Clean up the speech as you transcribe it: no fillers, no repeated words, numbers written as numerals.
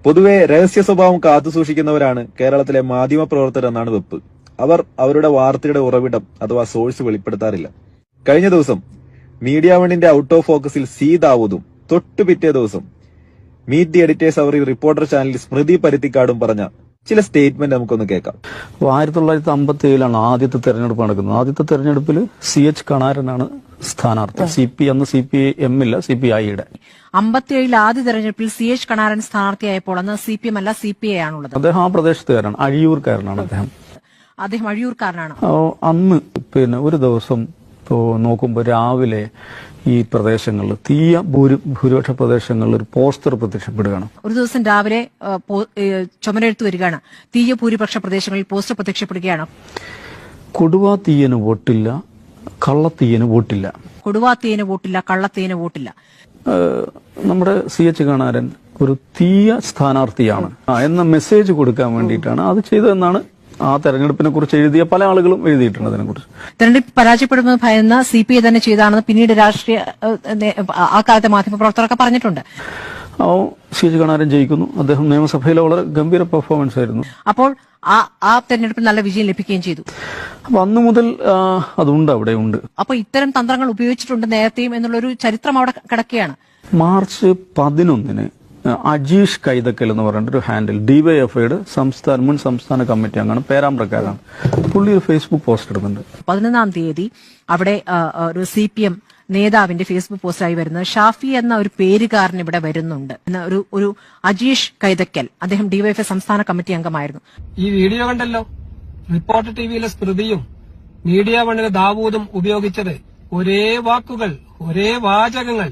പൊതുവെ രഹസ്യ സ്വഭാവം കാത്തുസൂക്ഷിക്കുന്നവരാണ് കേരളത്തിലെ മാധ്യമ പ്രവർത്തകർ എന്നാണ് വെപ്പ്. അവർ അവരുടെ വാർത്തയുടെ ഉറവിടം അഥവാ സോഴ്സ് വെളിപ്പെടുത്താറില്ല. കഴിഞ്ഞ ദിവസം മീഡിയ വണ്ണിന്റെ ഔട്ട് ഓഫ് ഫോക്കസിൽ സി ദാവൂദും തൊട്ടു പിറ്റേ ദിവസം മീറ്റ് ദി എഡിറ്റേഴ്സ് അവറിൽ റിപ്പോർട്ടർ ചാനലിൽ സ്മൃതി പരുത്തിക്കാടും പറഞ്ഞ ചില സ്റ്റേറ്റ്മെന്റ് നമുക്കൊന്ന് കേൾക്കാം. 1957 ആദ്യത്തെ തെരഞ്ഞെടുപ്പ് നടക്കുന്നത്. ആദ്യത്തെ തെരഞ്ഞെടുപ്പിൽ CH കണാരനാണ് സ്ഥാനാർത്ഥി. CPM ഇല്ല, CPI-യുടെ. 57 ആദ്യ തെരഞ്ഞെടുപ്പിൽ CH കണാരൻ സ്ഥാനാർത്ഥിയായപ്പോൾ അന്ന് CPM അല്ല CPI ആണുള്ളത്. അദ്ദേഹം ആ പ്രദേശത്തുകാരാണ്, അഴിയൂർക്കാരനാണ് അദ്ദേഹം അഴിയൂർക്കാരനാണ്. അന്ന് ഒരു ദിവസം നോക്കുമ്പോൾ രാവിലെ ഈ പ്രദേശങ്ങളിൽ ഭൂരിപക്ഷ പ്രദേശങ്ങളിൽ ഒരു പോസ്റ്റർ പ്രത്യക്ഷപ്പെടുകയാണ്. ഒരു ദിവസം രാവിലെ ചുമരെഴുത്ത് വരികയാണ്. തീയ ഭൂരിപക്ഷ പ്രദേശങ്ങളിൽ പോസ്റ്റർ പ്രത്യക്ഷപ്പെടുകയാണ്. കൊടുവാ തീയന് വോട്ടില്ല, കള്ളത്തീയന് വോട്ടില്ല. കൊടുവാ തീയന് വോട്ടില്ല, കള്ളത്തീയന് വോട്ടില്ല. നമ്മുടെ CH കണാരൻ ഒരു തീയ സ്ഥാനാർത്ഥിയാണ് എന്ന മെസ്സേജ് കൊടുക്കാൻ വേണ്ടിയിട്ടാണ് അത് ചെയ്തതെന്നാണ് ആ തെരഞ്ഞെടുപ്പിനെ കുറിച്ച് എഴുതിയ പല ആളുകളും എഴുതിയിട്ടുണ്ട്. അതിനെക്കുറിച്ച് തെരഞ്ഞെടുപ്പ് പരാജയപ്പെടുമെന്ന് ഭയന്ന് CPI തന്നെ ചെയ്താണെന്ന് പിന്നീട് രാഷ്ട്രീയ ആ കാലത്തെ മാധ്യമപ്രവർത്തകരൊക്കെ പറഞ്ഞിട്ടുണ്ട്. CH കണാരൻ ജയിക്കുന്നു. അദ്ദേഹം നിയമസഭയിലെ വളരെ ഗംഭീര പെർഫോമൻസ് ആയിരുന്നു. അപ്പോൾ ആ തെരഞ്ഞെടുപ്പിൽ നല്ല വിജയം ലഭിക്കുകയും ചെയ്തു. അപ്പൊ അന്ന് മുതൽ അതുണ്ട്, അവിടെ ഉണ്ട്. അപ്പൊ ഇത്തരം തന്ത്രങ്ങൾ ഉപയോഗിച്ചിട്ടുണ്ട് നേരത്തെയും എന്നുള്ളൊരു ചരിത്രം അവിടെ കിടക്കുകയാണ്. മാർച്ച് 11 അജീഷ് കൈതക്കൽ എന്ന് പറഞ്ഞിട്ട് ഒരു ഹാൻഡിൽ DYFIയുടെ മുൻ സംസ്ഥാന കമ്മിറ്റി അംഗമാണ്, പേരാമ്പ്രക്കാരാണ്. പുള്ളി ഒരു ഫേസ്ബുക്ക് പോസ്റ്റ് ഇടുന്നുണ്ട്. 11-ാം തീയതി അവിടെ ഒരു CPM നേതാവിന്റെ ഫേസ്ബുക്ക് പോസ്റ്റായി വരുന്നത് ഷാഫി എന്ന ഒരു പേരുകാരൻ ഇവിടെ വരുന്നുണ്ട്. ഒരു അജീഷ് കൈതക്കൽ, അദ്ദേഹം DYFI സംസ്ഥാന കമ്മിറ്റി അംഗമായിരുന്നു. ഈ വീഡിയോ കണ്ടല്ലോ. റിപ്പോർട്ടർ TVയിലെ സ്മൃതിയും മീഡിയ വണ്ണിലെ ദാവൂദും ഉപയോഗിച്ചത് ഒരേ വാക്കുകൾ, ഒരേ വാചകങ്ങൾ